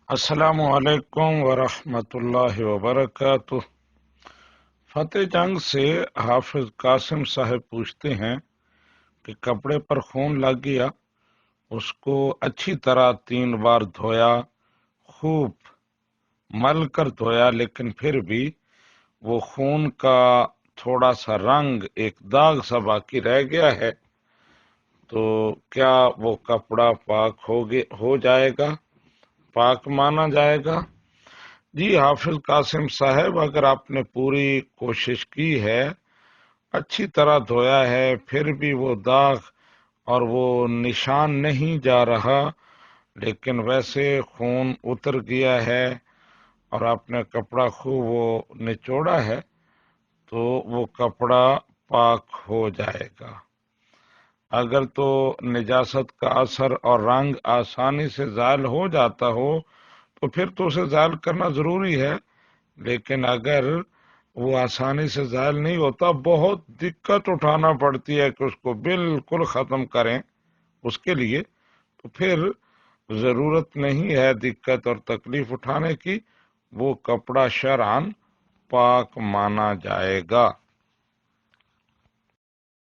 السلام علیکم ورحمۃ اللہ وبرکاتہ۔ فتح جنگ سے حافظ قاسم صاحب پوچھتے ہیں کہ کپڑے پر خون لگ گیا، اس کو اچھی طرح 3 بار دھویا، خوب مل کر دھویا، لیکن پھر بھی وہ خون کا تھوڑا سا رنگ، ایک داغ سا باقی رہ گیا ہے، تو کیا وہ کپڑا پاک ہو جائے گا، پاک مانا جائے گا؟ جی حافظ قاسم صاحب، اگر آپ نے پوری کوشش کی ہے، اچھی طرح دھویا ہے، پھر بھی وہ داغ اور وہ نشان نہیں جا رہا، لیکن ویسے خون اتر گیا ہے اور آپ نے کپڑا خوب وہ نچوڑا ہے، تو وہ کپڑا پاک ہو جائے گا۔ اگر تو نجاست کا اثر اور رنگ آسانی سے زائل ہو جاتا ہو تو پھر تو اسے زائل کرنا ضروری ہے، لیکن اگر وہ آسانی سے زائل نہیں ہوتا، بہت دقت اٹھانا پڑتی ہے کہ اس کو بالکل ختم کریں، اس کے لیے تو پھر ضرورت نہیں ہے دقت اور تکلیف اٹھانے کی، وہ کپڑا شرعاً پاک مانا جائے گا۔